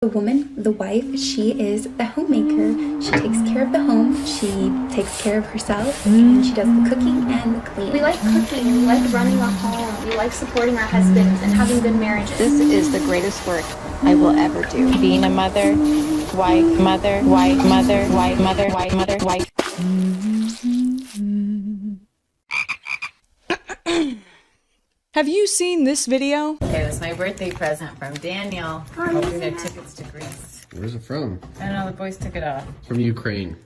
The woman, the wife, she is the homemaker. She takes care of the home, she takes care of herself, and she does the cooking and the cleaning. We like cooking, we like running a home, we like supporting our husbands and having good marriages. This is the greatest work I will ever do. Being a mother, wife, mother, wife, mother, wife, mother, wife, mother, wife. Have you seen this video? Okay, that's my birthday present from Daniel. Hoping their tickets to Greece. Where's it from? I don't know, the boys took it off. From Ukraine.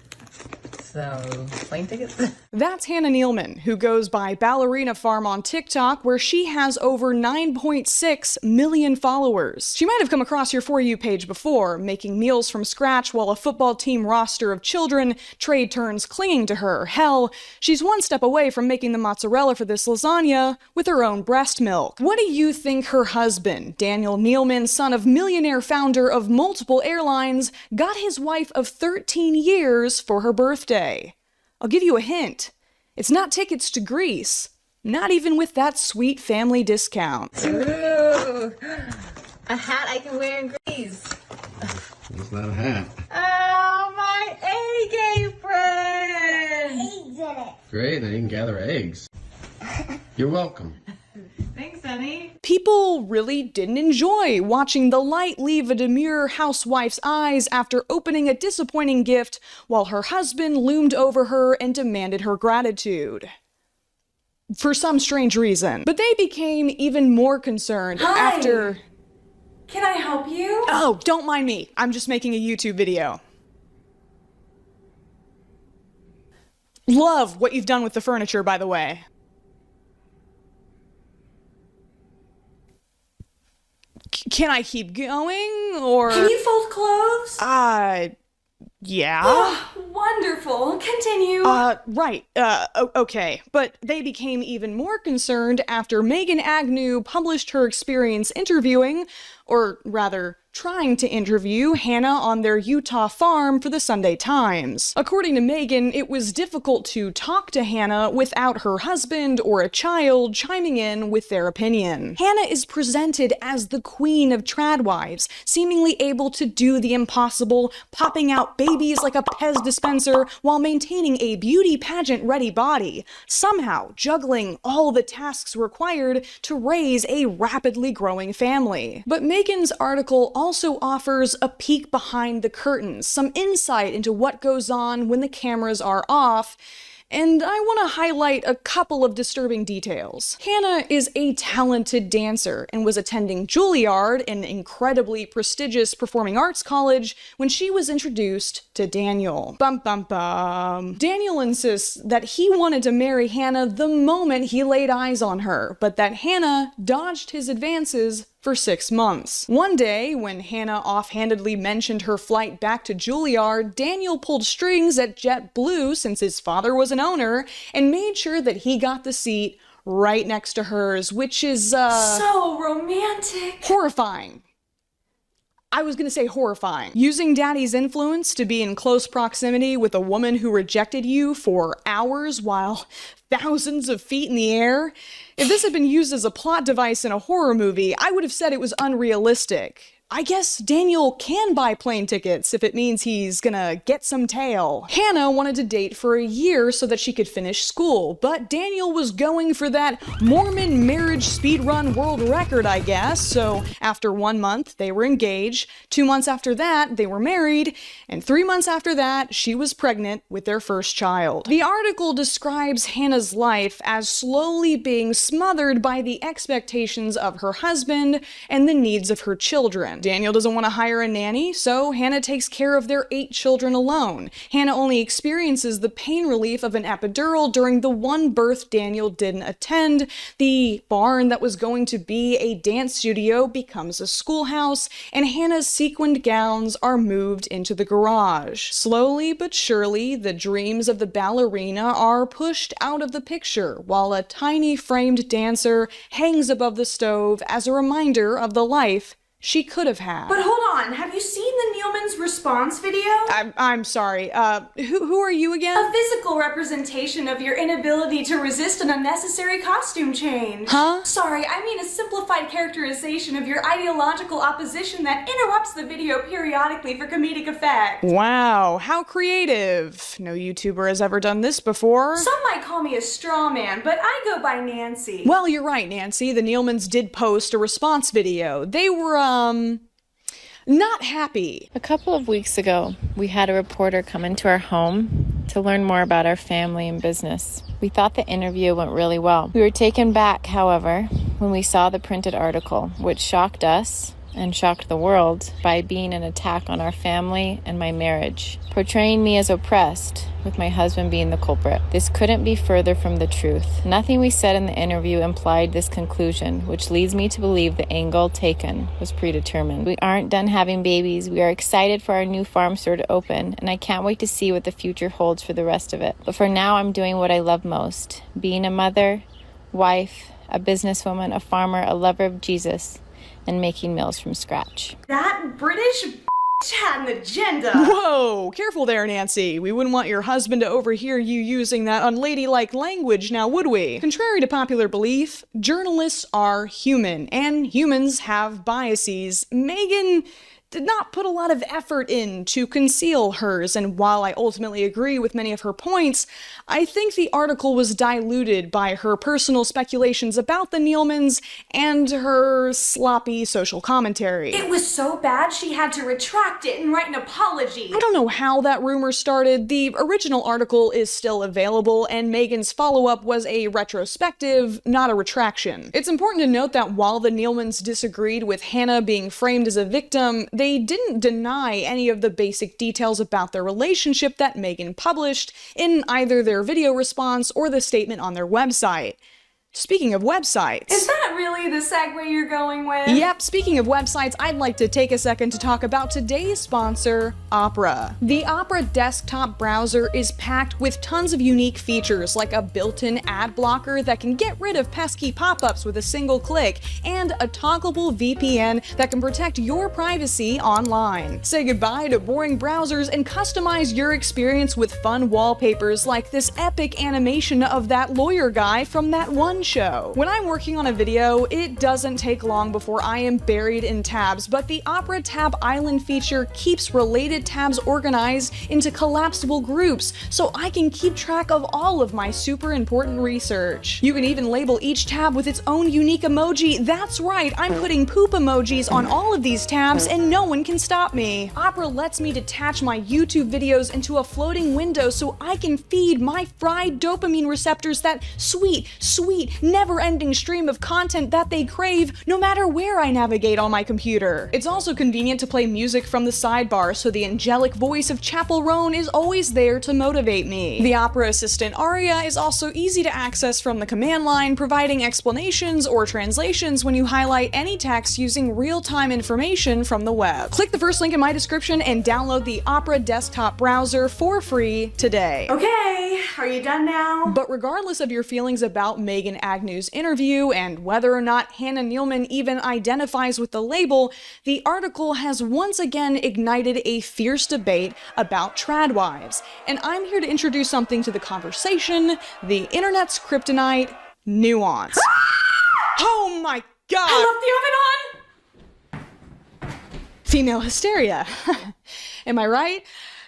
So, plane tickets? That's Hannah Nealman, who goes by Ballerina Farm on TikTok, where she has over 9.6 million followers. She might have come across your For You page before, making meals from scratch while a football team roster of children trade turns clinging to her. Hell, she's one step away from making the mozzarella for this lasagna with her own breast milk. What do you think her husband, Daniel Nealman, son of millionaire founder of multiple airlines, got his wife of 13 years for her birthday? I'll give you a hint. It's not tickets to Greece. Not even with that sweet family discount. Ooh, a hat I can wear in Greece. It's not a hat. Oh, my egg apron! He did it. Great, I can gather eggs. You're welcome. Thanks, honey. People really didn't enjoy watching the light leave a demure housewife's eyes after opening a disappointing gift while her husband loomed over her and demanded her gratitude. For some strange reason. But they became even more concerned after... Can I help you? Oh, don't mind me. I'm just making a YouTube video. Love what you've done with the furniture, by the way. Can I keep going, or... Can you fold clothes? Yeah. Wonderful. Continue. Right. Okay. But they became even more concerned after Megan Agnew published her experience interviewing, or rather, trying to interview Hannah on their Utah farm for the Sunday Times. According to Megan, it was difficult to talk to Hannah without her husband or a child chiming in with their opinion. Hannah is presented as the queen of tradwives, seemingly able to do the impossible, popping out babies like a Pez dispenser while maintaining a beauty pageant-ready body, somehow juggling all the tasks required to raise a rapidly growing family. But Megan's article also offers a peek behind the curtains, some insight into what goes on when the cameras are off, and I want to highlight a couple of disturbing details. Hannah is a talented dancer and was attending Juilliard, an incredibly prestigious performing arts college, when she was introduced to Daniel. Bum bum bum. Daniel insists that he wanted to marry Hannah the moment he laid eyes on her, but that Hannah dodged his advances for 6 months. One day, when Hannah offhandedly mentioned her flight back to Juilliard, Daniel pulled strings at JetBlue since his father was an owner and made sure that he got the seat right next to hers, which is, so romantic. horrifying. I was gonna say horrifying. Using daddy's influence to be in close proximity with a woman who rejected you for hours while thousands of feet in the air? If this had been used as a plot device in a horror movie, I would have said it was unrealistic. I guess Daniel can buy plane tickets if it means he's gonna get some tail. Hannah wanted to date for a year so that she could finish school, but Daniel was going for that Mormon marriage speedrun world record, I guess, so after 1 month, they were engaged, 2 months after that, they were married, and 3 months after that, she was pregnant with their first child. The article describes Hannah's life as slowly being smothered by the expectations of her husband and the needs of her children. Daniel doesn't want to hire a nanny, so Hannah takes care of their 8 children alone. Hannah only experiences the pain relief of an epidural during the one birth Daniel didn't attend. The barn that was going to be a dance studio becomes a schoolhouse, and Hannah's sequined gowns are moved into the garage. Slowly but surely, the dreams of the ballerina are pushed out of the picture, while a tiny framed dancer hangs above the stove as a reminder of the life she could have had. But hold on, have you seen the Nealmans Neilman's response video? I'm sorry. Who are you again? A physical representation of your inability to resist an unnecessary costume change. Huh? Sorry, I mean a simplified characterization of your ideological opposition that interrupts the video periodically for comedic effect. Wow, how creative. No YouTuber has ever done this before. Some might call me a straw man, but I go by Nancy. Well, you're right, Nancy. The Neilmans did post a response video. They were, not happy. A couple of weeks ago, we had a reporter come into our home to learn more about our family and business. We thought the interview went really well. We were taken back, however, when we saw the printed article, which shocked us and shocked the world by being an attack on our family and my marriage, portraying me as oppressed, with my husband being the culprit. This couldn't be further from the truth. Nothing we said in the interview implied this conclusion, which leads me to believe the angle taken was predetermined. We aren't done having babies. We are excited for our new farm store to open, and I can't wait to see what the future holds for the rest of it. But for now, I'm doing what I love most, being a mother, wife, a businesswoman, a farmer, a lover of Jesus, and making meals from scratch. That British had an agenda. Whoa, careful there, Nancy. We wouldn't want your husband to overhear you using that unladylike language now, would we? Contrary to popular belief, journalists are human, and humans have biases. Megan did not put a lot of effort in to conceal hers, and while I ultimately agree with many of her points, I think the article was diluted by her personal speculations about the Neilmans and her sloppy social commentary. It was so bad she had to retract it and write an apology. I don't know how that rumor started. The original article is still available, and Megan's follow-up was a retrospective, not a retraction. It's important to note that while the Neilmans disagreed with Hannah being framed as a victim, they didn't deny any of the basic details about their relationship that Megan published in either their video response or the statement on their website. Speaking of websites... Is that really the segue you're going with? Yep, speaking of websites, I'd like to take a second to talk about today's sponsor, Opera. The Opera desktop browser is packed with tons of unique features like a built-in ad blocker that can get rid of pesky pop-ups with a single click, and a toggleable VPN that can protect your privacy online. Say goodbye to boring browsers and customize your experience with fun wallpapers like this epic animation of that lawyer guy from that one show. When I'm working on a video, it doesn't take long before I am buried in tabs, but the Opera Tab Island feature keeps related tabs organized into collapsible groups, so I can keep track of all of my super important research. You can even label each tab with its own unique emoji. That's right, I'm putting poop emojis on all of these tabs, and no one can stop me. Opera lets me detach my YouTube videos into a floating window so I can feed my fried dopamine receptors that sweet, never-ending stream of content that they crave no matter where I navigate on my computer. It's also convenient to play music from the sidebar, so the angelic voice of Chapel Roan is always there to motivate me. The Opera Assistant Aria is also easy to access from the command line, providing explanations or translations when you highlight any text using real-time information from the web. Click the first link in my description and download the Opera desktop browser for free today. Okay, are you done now? But regardless of your feelings about Megan Agnew's interview and whether or not Hannah Neilman even identifies with the label, the article has once again ignited a fierce debate about tradwives. And I'm here to introduce something to the conversation: the internet's kryptonite, nuance. Oh my god! I left the oven on! Female hysteria. Am I right?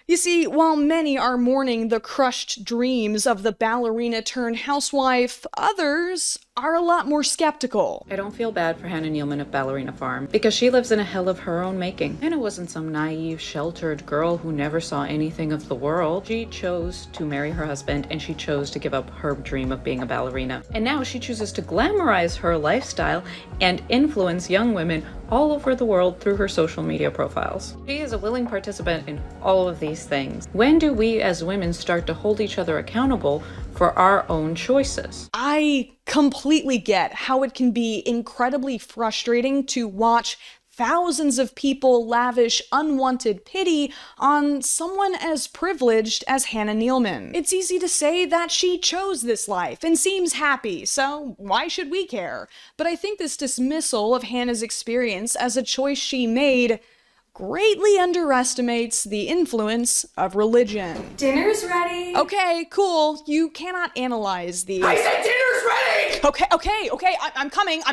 You see, while many are mourning the crushed dreams of the ballerina turned housewife, others are a lot more skeptical. I don't feel bad for Hannah Neilman of Ballerina Farm, because she lives in a hell of her own making. Hannah wasn't some naive, sheltered girl who never saw anything of the world. She chose to marry her husband, and she chose to give up her dream of being a ballerina. And now she chooses to glamorize her lifestyle and influence young women all over the world through her social media profiles. She is a willing participant in all of these things. When do we as women start to hold each other accountable for our own choices? I completely get how it can be incredibly frustrating to watch thousands of people lavish unwanted pity on someone as privileged as Hannah Neilman. It's easy to say that she chose this life and seems happy, so why should we care? But I think this dismissal of Hannah's experience as a choice she made greatly underestimates the influence of religion. Dinner's ready. Okay, cool. You cannot analyze the... I said dinner's ready! Okay, I'm coming.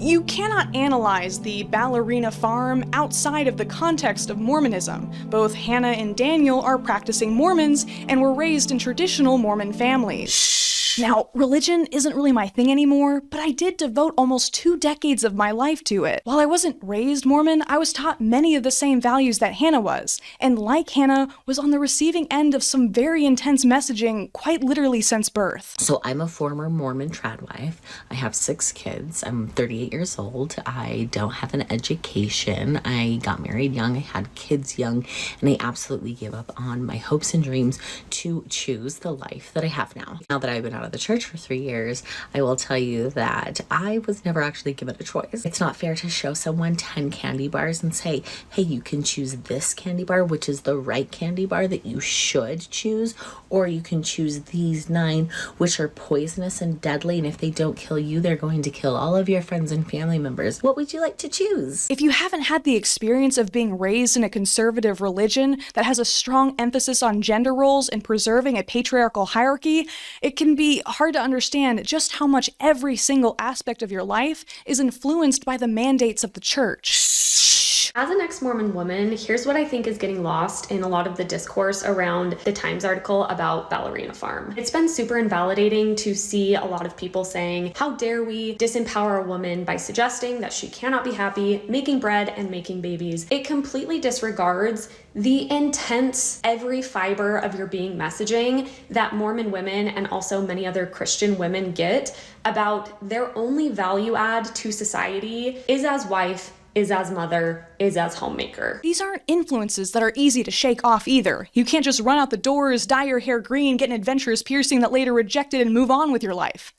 You cannot analyze the Ballerina Farm outside of the context of Mormonism. Both Hannah and Daniel are practicing Mormons and were raised in traditional Mormon families. Now, religion isn't really my thing anymore, but I did devote almost 2 decades of my life to it. While I wasn't raised Mormon, I was taught many of the same values that Hannah was, and like Hannah, was on the receiving end of some very intense messaging quite literally since birth. So I'm a former Mormon trad wife. I have 6 kids. I'm 38 years old. I don't have an education. I got married young. I had kids young, and I absolutely gave up on my hopes and dreams to choose the life that I have now. Now that I've been out of the church for 3 years, I will tell you that I was never actually given a choice. It's not fair to show someone 10 candy bars and say, hey, you can choose this candy bar, which is the right candy bar that you should choose, or you can choose these 9, which are poisonous and deadly, and if they don't kill you, they're going to kill all of your friends and family members. What would you like to choose? If you haven't had the experience of being raised in a conservative religion that has a strong emphasis on gender roles and preserving a patriarchal hierarchy, it can be hard to understand just how much every single aspect of your life is influenced by the mandates of the church. As an ex-Mormon woman, here's what I think is getting lost in a lot of the discourse around the Times article about Ballerina Farm. It's been super invalidating to see a lot of people saying, how dare we disempower a woman by suggesting that she cannot be happy making bread and making babies. It completely disregards the intense, every fiber of your being messaging that Mormon women and also many other Christian women get about their only value add to society is as wife, is as mother, is as homemaker. These aren't influences that are easy to shake off either. You can't just run out the doors, dye your hair green, get an adventurous piercing that later rejected and move on with your life.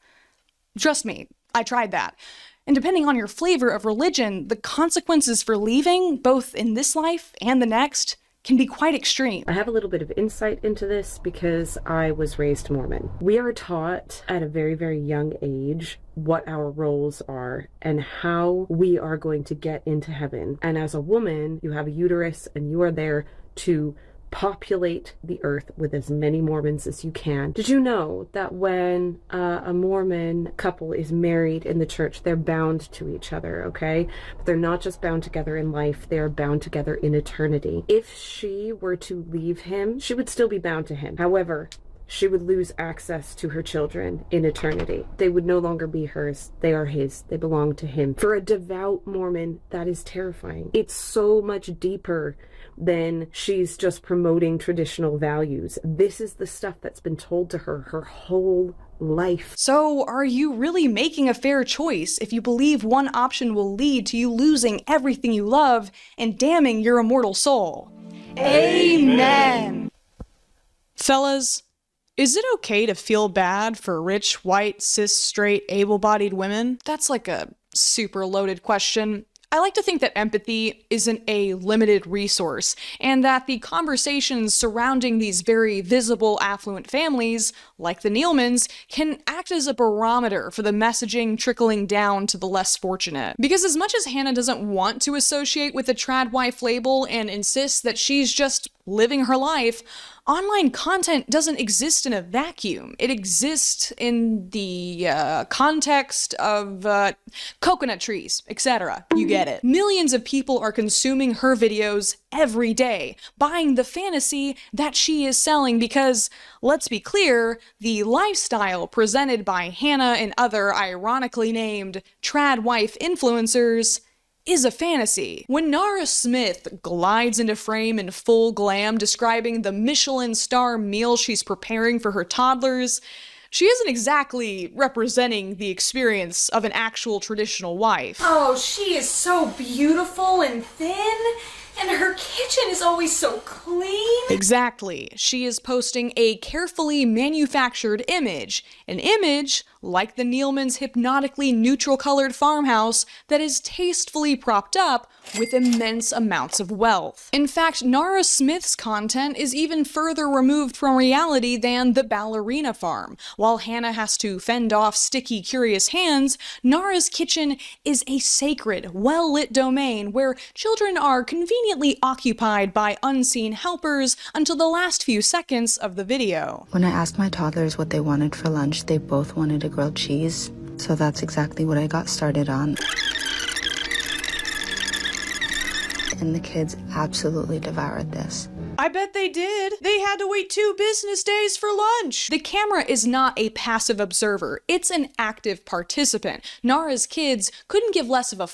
Trust me, I tried that. And depending on your flavor of religion, the consequences for leaving, both in this life and the next, can be quite extreme. I have a little bit of insight into this because I was raised Mormon. We are taught at a very, very young age what our roles are and how we are going to get into heaven. And as a woman, you have a uterus and you are there to populate the earth with as many Mormons as you can. Did you know that when a Mormon couple is married in the church, they're bound to each other, okay? But they're not just bound together in life, they are bound together in eternity. If she were to leave him, she would still be bound to him. However, she would lose access to her children in eternity. They would no longer be hers. They are his. They belong to him. For a devout Mormon, that is terrifying. It's so much deeper than she's just promoting traditional values. This is the stuff that's been told to her whole life. So, are you really making a fair choice if you believe one option will lead to you losing everything you love and damning your immortal soul? Amen. Fellas, is it okay to feel bad for rich, white, cis, straight, able-bodied women? That's like a super loaded question. I like to think that empathy isn't a limited resource, and that the conversations surrounding these very visible, affluent families, like the Nealmans, can act as a barometer for the messaging trickling down to the less fortunate. Because as much as Hannah doesn't want to associate with the trad wife label and insists that she's just living her life, online content doesn't exist in a vacuum. It exists in the context of coconut trees, etc. You get it. Millions of people are consuming her videos every day, buying the fantasy that she is selling because, let's be clear, the lifestyle presented by Hannah and other ironically named trad wife influencers is a fantasy. When Nara Smith glides into frame in full glam describing the Michelin star meal she's preparing for her toddlers, she isn't exactly representing the experience of an actual traditional wife. Oh, she is so beautiful and thin. And her kitchen is always so clean. Exactly. She is posting a carefully manufactured image. An image, like the Nealmans' hypnotically neutral-colored farmhouse, that is tastefully propped up with immense amounts of wealth. In fact, Nara Smith's content is even further removed from reality than the ballerina farm. While Hannah has to fend off sticky, curious hands, Nara's kitchen is a sacred, well-lit domain where children are conveniently occupied by unseen helpers until the last few seconds of the video. When I asked my toddlers what they wanted for lunch, they both wanted a grilled cheese, so that's exactly what I got started on. And the kids absolutely devoured this. I bet they did. They had to wait 2 business days for lunch. The camera is not a passive observer. It's an active participant. Nara's kids couldn't give less of a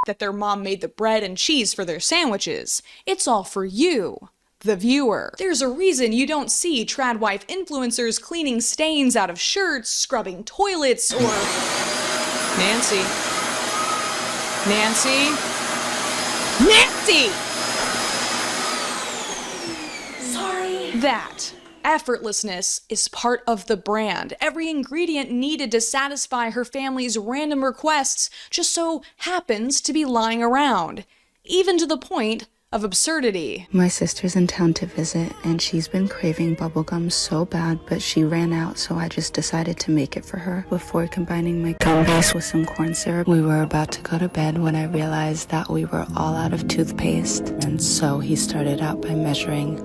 that their mom made the bread and cheese for their sandwiches. It's all for you, the viewer. There's a reason you don't see trad wife influencers cleaning stains out of shirts, scrubbing toilets, or... Nancy. Sorry. That effortlessness is part of the brand. Every ingredient needed to satisfy her family's random requests just so happens to be lying around, even to the point of absurdity. My sister's in town to visit, and she's been craving bubblegum so bad, but she ran out, so I just decided to make it for her. Before combining my gum base with some corn syrup, we were about to go to bed when I realized that we were all out of toothpaste, and so he started out by measuring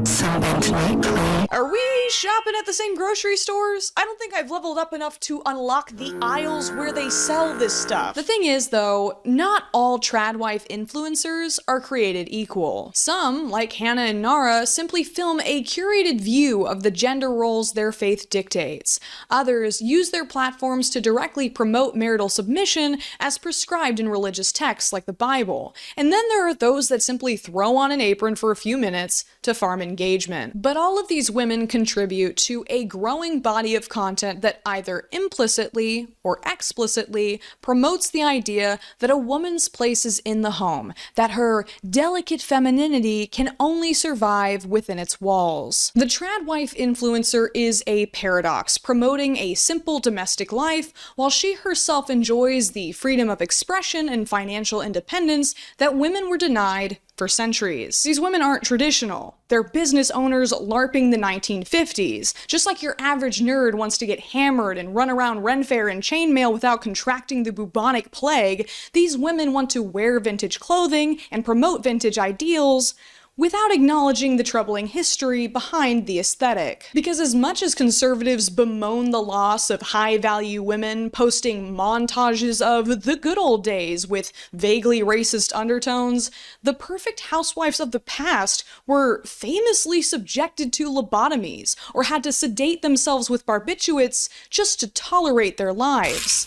something to make clean. Are we shopping at the same grocery stores? I don't think I've leveled up enough to unlock the aisles where they sell this stuff. The thing is, though, not all trad wife influencers are created equal. Some, like Hannah and Nara, simply film a curated view of the gender roles their faith dictates. Others use their platforms to directly promote marital submission as prescribed in religious texts like the Bible. And then there are those that simply throw on an apron for a few minutes to farm engagement. But all of these women contribute to a growing body of content that either implicitly or explicitly promotes the idea that a woman's place is in the home, that her delicate femininity can only survive within its walls. The trad wife influencer is a paradox, promoting a simple domestic life while she herself enjoys the freedom of expression and financial independence that women were denied for centuries. These women aren't traditional. They're business owners LARPing the 1950s. Just like your average nerd wants to get hammered and run around Ren Fair in chainmail without contracting the bubonic plague, these women want to wear vintage clothing and promote vintage ideals without acknowledging the troubling history behind the aesthetic. Because as much as conservatives bemoan the loss of high-value women posting montages of the good old days with vaguely racist undertones, the perfect housewives of the past were famously subjected to lobotomies or had to sedate themselves with barbiturates just to tolerate their lives.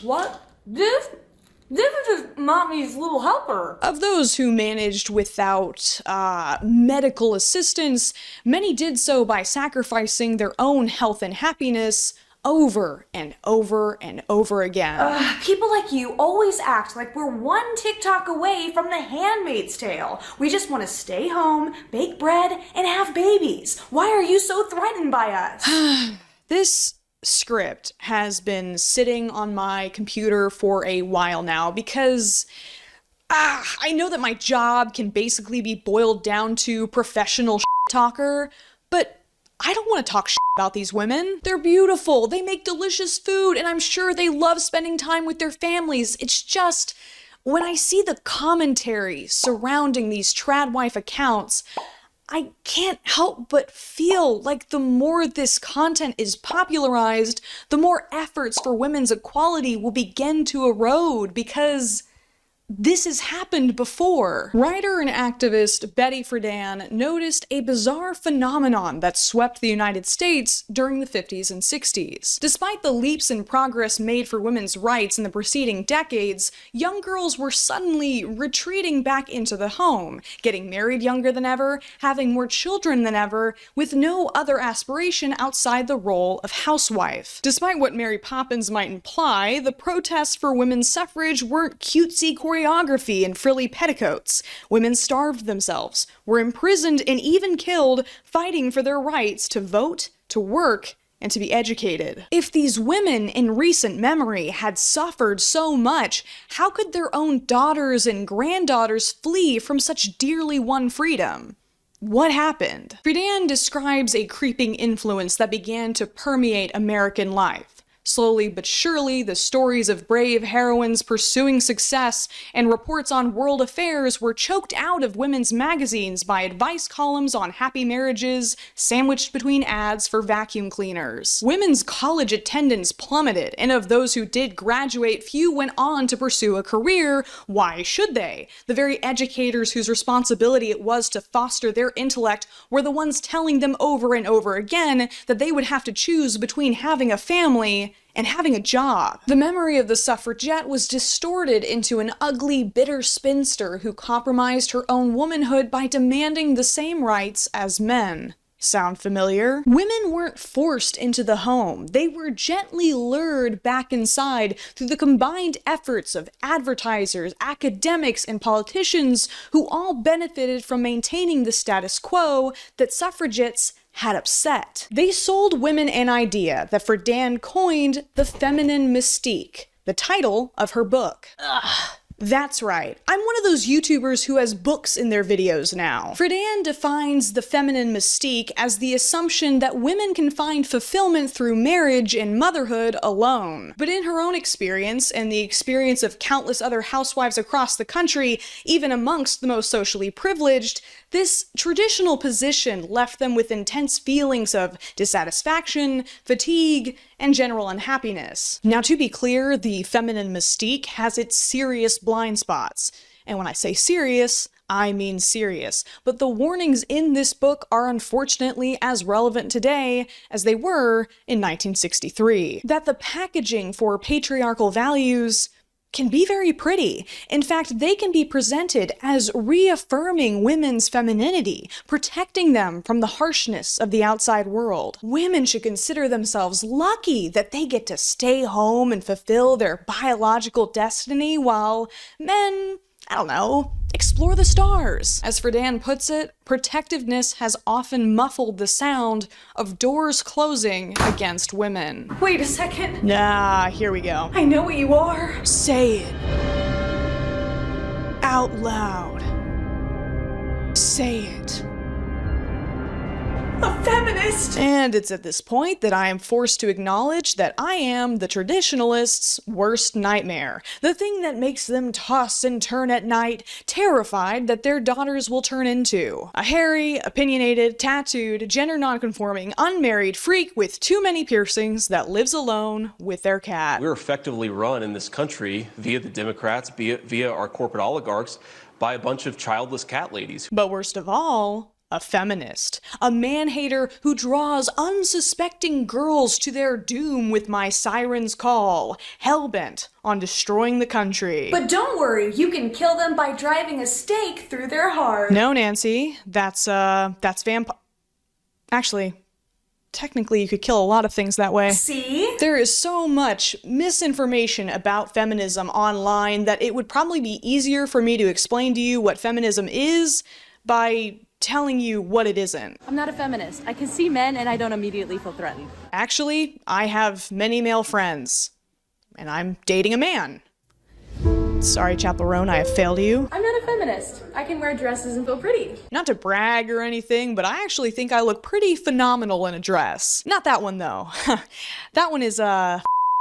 What? This is just mommy's little helper. Of those who managed without medical assistance, many did so by sacrificing their own health and happiness over and over and over again. People like you always act like we're one TikTok away from the Handmaid's Tale. We just want to stay home, bake bread, and have babies. Why are you so threatened by us? This script has been sitting on my computer for a while now because I know that my job can basically be boiled down to professional talker, but I don't want to talk about these women. They're beautiful, they make delicious food, and I'm sure they love spending time with their families. It's just, when I see the commentary surrounding these trad wife accounts, I can't help but feel like the more this content is popularized, the more efforts for women's equality will begin to erode, because this has happened before. Writer and activist Betty Friedan noticed a bizarre phenomenon that swept the United States during the 50s and 60s. Despite the leaps in progress made for women's rights in the preceding decades, young girls were suddenly retreating back into the home, getting married younger than ever, having more children than ever, with no other aspiration outside the role of housewife. Despite what Mary Poppins might imply, the protests for women's suffrage weren't cutesy choreographed choreography and frilly petticoats. Women starved themselves, were imprisoned, and even killed fighting for their rights to vote, to work, and to be educated. If these women in recent memory had suffered so much, how could their own daughters and granddaughters flee from such dearly won freedom? What happened? Friedan describes a creeping influence that began to permeate American life. Slowly but surely, the stories of brave heroines pursuing success and reports on world affairs were choked out of women's magazines by advice columns on happy marriages, sandwiched between ads for vacuum cleaners. Women's college attendance plummeted, and of those who did graduate, few went on to pursue a career. Why should they? The very educators whose responsibility it was to foster their intellect were the ones telling them over and over again that they would have to choose between having a family and having a job. The memory of the suffragette was distorted into an ugly, bitter spinster who compromised her own womanhood by demanding the same rights as men. Sound familiar? Women weren't forced into the home. They were gently lured back inside through the combined efforts of advertisers, academics, and politicians who all benefited from maintaining the status quo that suffragettes had upset. They sold women an idea that Friedan coined the feminine mystique, the title of her book. Ugh. That's right. I'm one of those YouTubers who has books in their videos now. Friedan defines the feminine mystique as the assumption that women can find fulfillment through marriage and motherhood alone. But in her own experience, and the experience of countless other housewives across the country, even amongst the most socially privileged, this traditional position left them with intense feelings of dissatisfaction, fatigue, and general unhappiness. Now, to be clear, the feminine mystique has its serious blind spots. And when I say serious, I mean serious. But the warnings in this book are unfortunately as relevant today as they were in 1963. That the packaging for patriarchal values can be very pretty. In fact, they can be presented as reaffirming women's femininity, protecting them from the harshness of the outside world. Women should consider themselves lucky that they get to stay home and fulfill their biological destiny while men, I don't know, explore the stars. As Friedan puts it, protectiveness has often muffled the sound of doors closing against women. Wait a second. Nah, here we go. I know what you are. Say it. Out loud. Say it. A feminist! And it's at this point that I am forced to acknowledge that I am the traditionalists' worst nightmare. The thing that makes them toss and turn at night, terrified that their daughters will turn into a hairy, opinionated, tattooed, gender nonconforming, unmarried freak with too many piercings that lives alone with their cat. We're effectively run in this country via the Democrats, via our corporate oligarchs, by a bunch of childless cat ladies. But worst of all, a feminist, a man-hater who draws unsuspecting girls to their doom with my siren's call, hell-bent on destroying the country. But don't worry, you can kill them by driving a stake through their heart. No, Nancy, that's vampire. Actually, technically you could kill a lot of things that way. See? There is so much misinformation about feminism online that it would probably be easier for me to explain to you what feminism is by telling you what it isn't. I'm not a feminist. I can see men and I don't immediately feel threatened. Actually, I have many male friends, and I'm dating a man. Sorry, Chapel Roan, I have failed you. I'm not a feminist. I can wear dresses and feel pretty. Not to brag or anything, but I actually think I look pretty phenomenal in a dress. Not that one, though. That one is,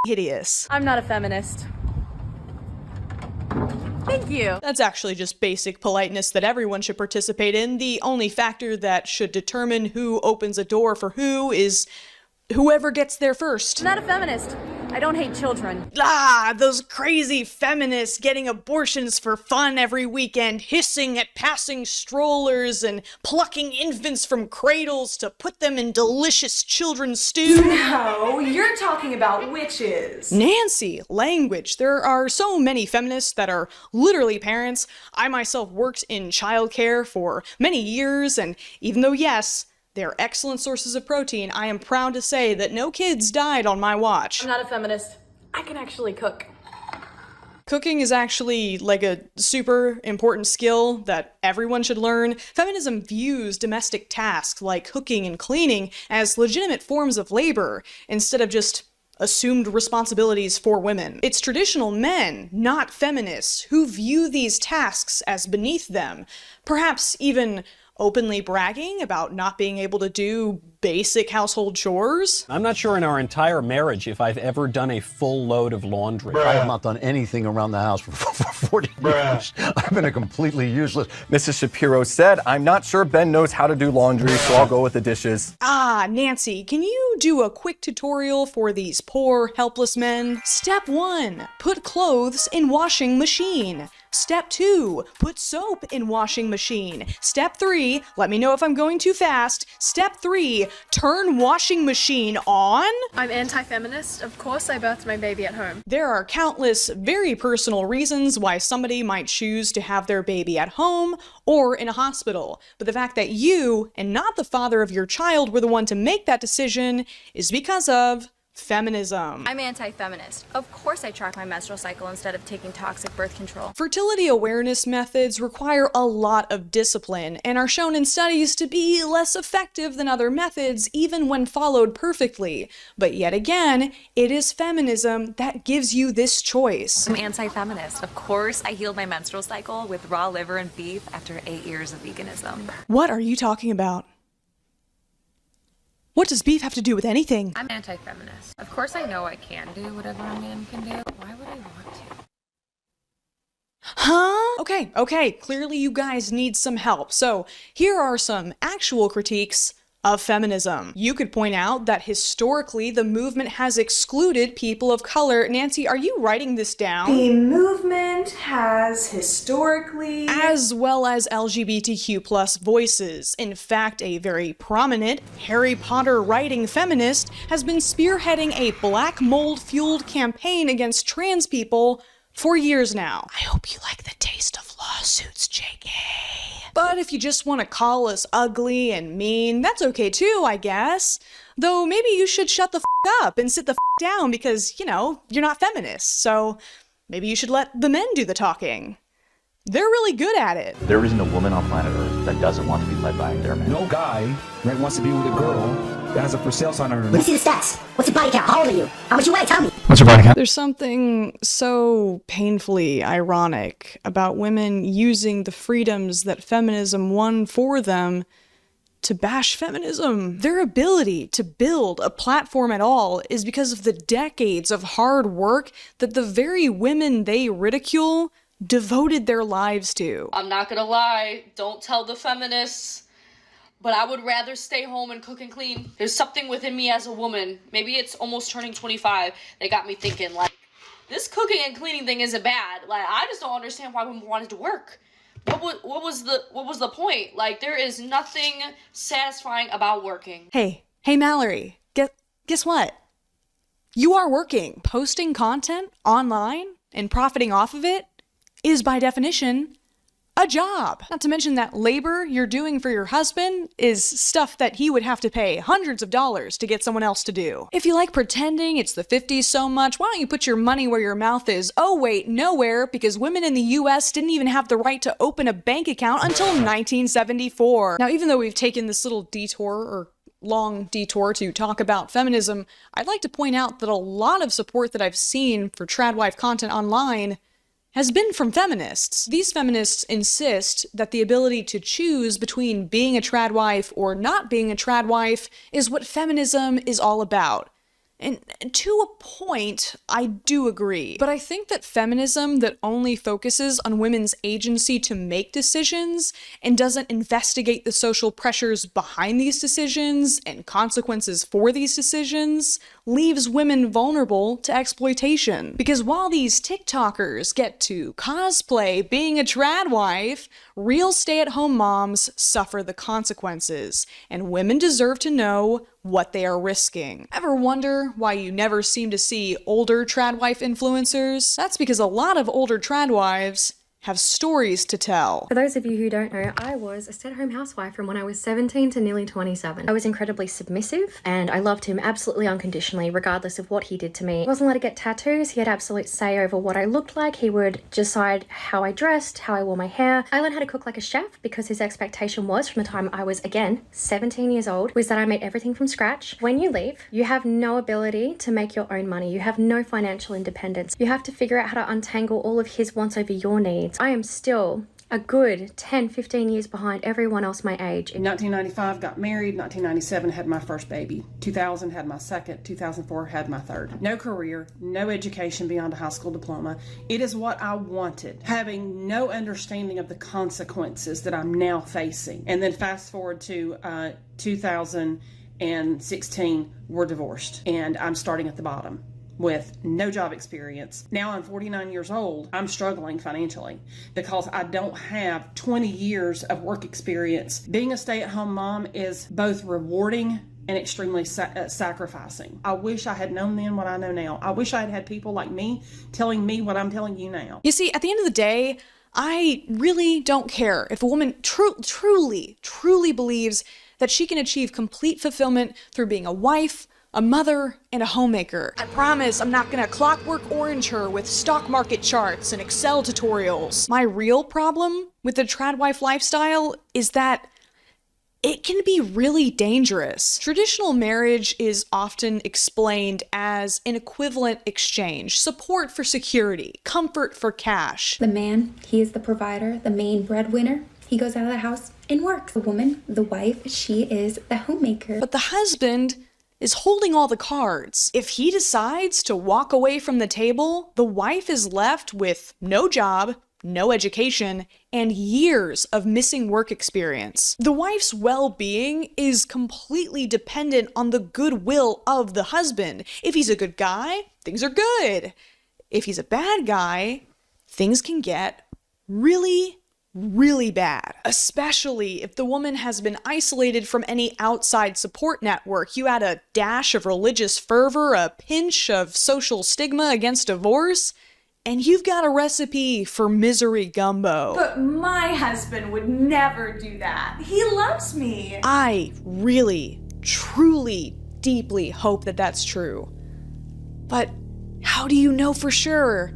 hideous. I'm not a feminist. Thank you. That's actually just basic politeness that everyone should participate in. The only factor that should determine who opens a door for who is whoever gets there first. I'm not a feminist. I don't hate children. Ah, those crazy feminists getting abortions for fun every weekend, hissing at passing strollers and plucking infants from cradles to put them in delicious children's stew. No, you're talking about witches. Nancy, language. There are so many feminists that are literally parents. I myself worked in childcare for many years, and even though, yes, they are excellent sources of protein, I am proud to say that no kids died on my watch. I'm not a feminist. I can actually cook. Cooking is actually like a super important skill that everyone should learn. Feminism views domestic tasks like cooking and cleaning as legitimate forms of labor instead of just assumed responsibilities for women. It's traditional men, not feminists, who view these tasks as beneath them, perhaps even openly bragging about not being able to do basic household chores. I'm not sure in our entire marriage if I've ever done a full load of laundry. I have not done anything around the house for 40 years. I've been a completely useless. Mrs. Shapiro said, I'm not sure Ben knows how to do laundry, so I'll go with the dishes. Ah, Nancy, can you do a quick tutorial for these poor, helpless men? Step 1, put clothes in washing machine. Step 2, put soap in washing machine. Step 3, let me know if I'm going too fast. Step 3, turn washing machine on. I'm anti-feminist. Of course I birthed my baby at home. There are countless, very personal reasons why somebody might choose to have their baby at home or in a hospital. But the fact that you, and not the father of your child, were the one to make that decision is because of feminism. I'm anti-feminist. Of course I track my menstrual cycle instead of taking toxic birth control. Fertility awareness methods require a lot of discipline and are shown in studies to be less effective than other methods even when followed perfectly. But yet again, it is feminism that gives you this choice. I'm anti-feminist. Of course I healed my menstrual cycle with raw liver and beef after 8 years of veganism. What are you talking about? What does beef have to do with anything? I'm anti-feminist. Of course I know I can do whatever a man can do. Why would I want to? Huh? Okay, clearly you guys need some help. So here are some actual critiques of feminism. You could point out that historically the movement has excluded people of color. Nancy, are you writing this down? The movement has historically... As well as LGBTQ plus voices. In fact, a very prominent Harry Potter writing feminist has been spearheading a black mold-fueled campaign against trans people for years now. I hope you like the taste of lawsuits, JK. But if you just want to call us ugly and mean, that's okay too, I guess. Though maybe you should shut the up and sit the down because, you know, you're not feminist. So maybe you should let the men do the talking. They're really good at it. There isn't a woman on planet Earth that doesn't want to be led by their man. No guy that wants to be with a girl that has a for sale sign on her. Let me see the stats. What's your body count? How old are you? How much you weigh? Tell me. What's your body count? There's something so painfully ironic about women using the freedoms that feminism won for them to bash feminism. Their ability to build a platform at all is because of the decades of hard work that the very women they ridicule devoted their lives to. I'm not gonna lie, don't tell the feminists, but I would rather stay home and cook and clean. There's something within me as a woman, maybe it's almost turning 25, that got me thinking, like, this cooking and cleaning thing isn't bad. Like, I just don't understand why women wanted to work. What was the point? Like, there is nothing satisfying about working. Hey Mallory, guess what? You are working. Posting content online and profiting off of it is by definition a job. Not to mention that labor you're doing for your husband is stuff that he would have to pay hundreds of dollars to get someone else to do. If you like pretending it's the 50s so much, why don't you put your money where your mouth is? Oh wait, nowhere, because women in the US didn't even have the right to open a bank account until 1974. Now, even though we've taken this little detour or long detour to talk about feminism, I'd like to point out that a lot of support that I've seen for tradwife content online has been from feminists. These feminists insist that the ability to choose between being a tradwife or not being a tradwife is what feminism is all about. And to a point, I do agree. But I think that feminism that only focuses on women's agency to make decisions and doesn't investigate the social pressures behind these decisions and consequences for these decisions leaves women vulnerable to exploitation. Because while these TikTokers get to cosplay being a tradwife, real stay-at-home moms suffer the consequences, and women deserve to know what they are risking. Ever wonder why you never seem to see older tradwife influencers? That's because a lot of older tradwives have stories to tell. For those of you who don't know, I was a stay-at-home housewife from when I was 17 to nearly 27. I was incredibly submissive and I loved him absolutely unconditionally, regardless of what he did to me. I wasn't allowed to get tattoos. He had absolute say over what I looked like. He would decide how I dressed, how I wore my hair. I learned how to cook like a chef because his expectation was, from the time I was, again, 17 years old, was that I made everything from scratch. When you leave, you have no ability to make your own money. You have no financial independence. You have to figure out how to untangle all of his wants over your needs. I am still a good 10, 15 years behind everyone else my age. In 1995, got married. 1997, had my first baby. 2000, had my second. 2004, had my third. No career, no education beyond a high school diploma. It is what I wanted, having no understanding of the consequences that I'm now facing. And then fast forward to 2016, we're divorced, and I'm starting at the bottom with no job experience. Now I'm 49 years old. I'm struggling financially because I don't have 20 years of work experience. Being a stay-at-home mom is both rewarding and extremely sacrificing. I wish I had known then what I know now. I wish I had had people like me telling me what I'm telling you now. You see, at the end of the day, I really don't care if a woman truly believes that she can achieve complete fulfillment through being a wife, a mother, and a homemaker. I promise I'm not gonna clockwork orange her with stock market charts and Excel tutorials. My real problem with the trad wife lifestyle is that it can be really dangerous. Traditional marriage is often explained as an equivalent exchange, support for security, comfort for cash. The man, he is the provider, the main breadwinner. He goes out of the house and works. The woman, the wife, she is the homemaker. But the husband is holding all the cards. If he decides to walk away from the table, the wife is left with no job, no education, and years of missing work experience. The wife's well-being is completely dependent on the goodwill of the husband. If he's a good guy, things are good. If he's a bad guy, things can get really bad, especially if the woman has been isolated from any outside support network. You add a dash of religious fervor, a pinch of social stigma against divorce, and you've got a recipe for misery gumbo. But my husband would never do that. He loves me. I really, truly, deeply hope that that's true. But how do you know for sure?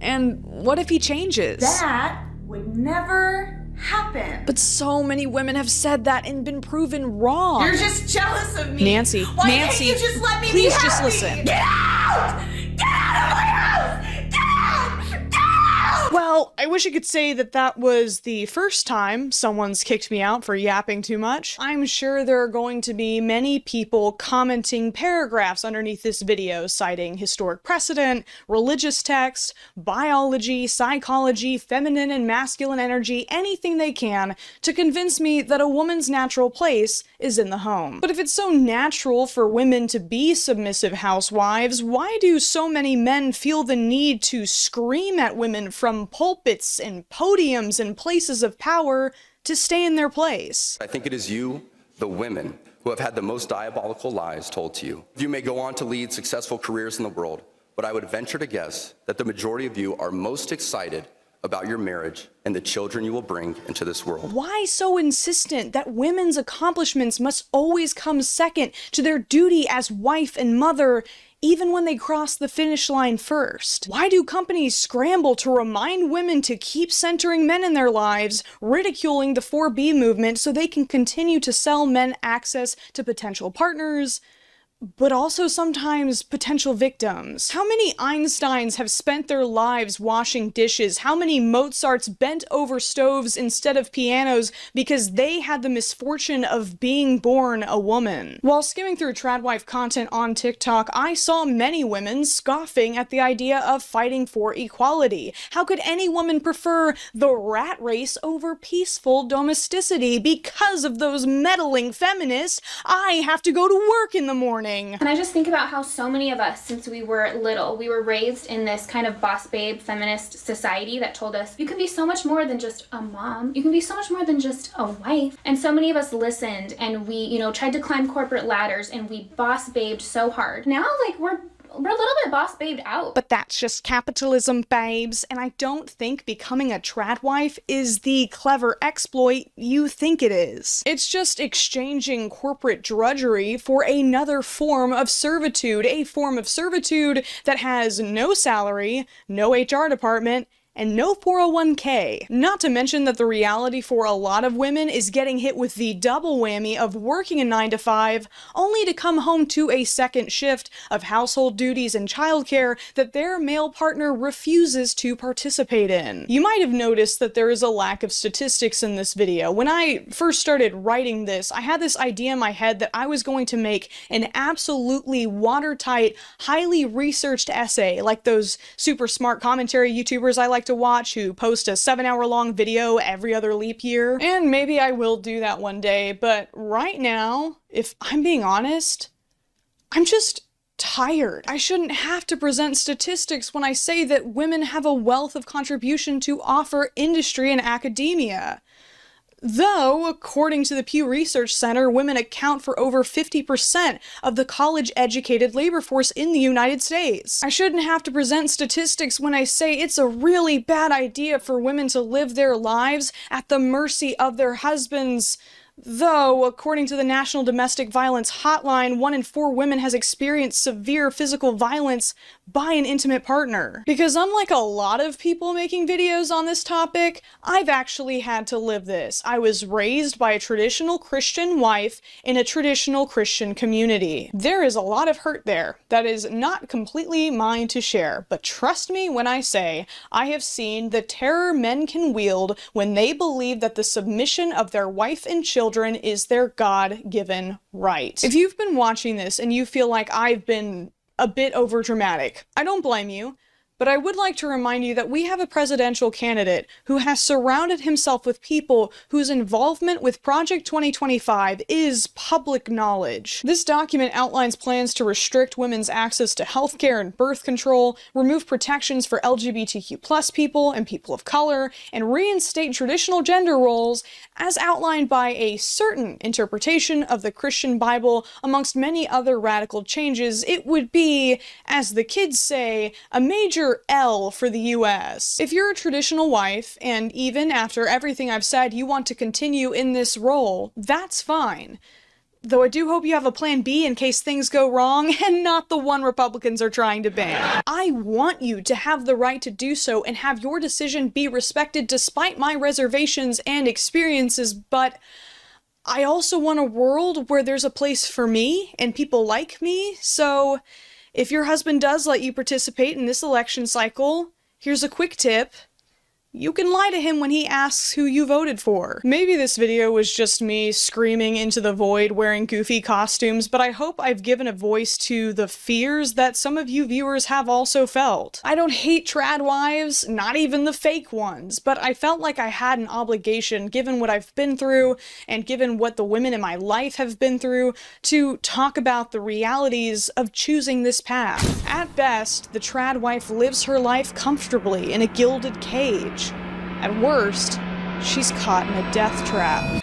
And what if he changes? That would never happen. But so many women have said that and been proven wrong. You're just jealous of me. Nancy, Why can't you just let me please be just happy? listen. Get out! Get out of my house! Get out! Get out! Well, I wish I could say that that was the first time someone's kicked me out for yapping too much. I'm sure there are going to be many people commenting paragraphs underneath this video citing historic precedent, religious text, biology, psychology, feminine and masculine energy, anything they can to convince me that a woman's natural place is in the home. But if it's so natural for women to be submissive housewives, why do so many men feel the need to scream at women from pulpits and podiums and places of power to stay in their place? I think it is you, the women, who have had the most diabolical lies told to you. You may go on to lead successful careers in the world, but I would venture to guess that the majority of you are most excited about your marriage and the children you will bring into this world. Why so insistent that women's accomplishments must always come second to their duty as wife and mother, even when they cross the finish line first? Why do companies scramble to remind women to keep centering men in their lives, ridiculing the 4B movement so they can continue to sell men access to potential partners, but also sometimes potential victims? How many Einsteins have spent their lives washing dishes? How many Mozarts bent over stoves instead of pianos because they had the misfortune of being born a woman? While skimming through tradwife content on TikTok, I saw many women scoffing at the idea of fighting for equality. How could any woman prefer the rat race over peaceful domesticity? Because of those meddling feminists, I have to go to work in the morning. And I just think about how so many of us, since we were little, we were raised in this kind of boss babe feminist society that told us you can be so much more than just a mom. You can be so much more than just a wife. And so many of us listened and we, tried to climb corporate ladders and we boss babed so hard. Now, we're we're a little bit boss babed out. But that's just capitalism, babes, and I don't think becoming a trad wife is the clever exploit you think it is. It's just exchanging corporate drudgery for another form of servitude, a form of servitude that has no salary, no HR department, and no 401k. Not to mention that the reality for a lot of women is getting hit with the double whammy of working a 9 to 5, only to come home to a second shift of household duties and childcare that their male partner refuses to participate in. You might have noticed that there is a lack of statistics in this video. When I first started writing this, I had this idea in my head that I was going to make an absolutely watertight, highly researched essay, like those super smart commentary YouTubers I like to watch who post a 7-hour-long video every other leap year. And maybe I will do that one day, but right now, if I'm being honest, I'm just tired. I shouldn't have to present statistics when I say that women have a wealth of contribution to offer industry and academia. Though, according to the Pew Research Center, women account for over 50% of the college-educated labor force in the United States. I shouldn't have to present statistics when I say it's a really bad idea for women to live their lives at the mercy of their husbands. Though, according to the National Domestic Violence Hotline, 1 in 4 women has experienced severe physical violence by an intimate partner. Because unlike a lot of people making videos on this topic, I've actually had to live this. I was raised by a traditional Christian wife in a traditional Christian community. There is a lot of hurt there that is not completely mine to share, but trust me when I say I have seen the terror men can wield when they believe that the submission of their wife and children is their God-given right. If you've been watching this and you feel like I've been a bit overdramatic, I don't blame you. But I would like to remind you that we have a presidential candidate who has surrounded himself with people whose involvement with Project 2025 is public knowledge. This document outlines plans to restrict women's access to healthcare and birth control, remove protections for LGBTQ+ people and people of color, and reinstate traditional gender roles as outlined by a certain interpretation of the Christian Bible, amongst many other radical changes. It would be, as the kids say, a major L for the US. If you're a traditional wife, and even after everything I've said, you want to continue in this role, that's fine. Though I do hope you have a plan B in case things go wrong, and not the one Republicans are trying to ban. I want you to have the right to do so and have your decision be respected despite my reservations and experiences, but I also want a world where there's a place for me and people like me, so if your husband does let you participate in this election cycle, here's a quick tip. You can lie to him when he asks who you voted for. Maybe this video was just me screaming into the void wearing goofy costumes, but I hope I've given a voice to the fears that some of you viewers have also felt. I don't hate trad wives, not even the fake ones, but I felt like I had an obligation, given what I've been through, and given what the women in my life have been through, to talk about the realities of choosing this path. At best, the trad wife lives her life comfortably in a gilded cage. At worst, she's caught in a death trap.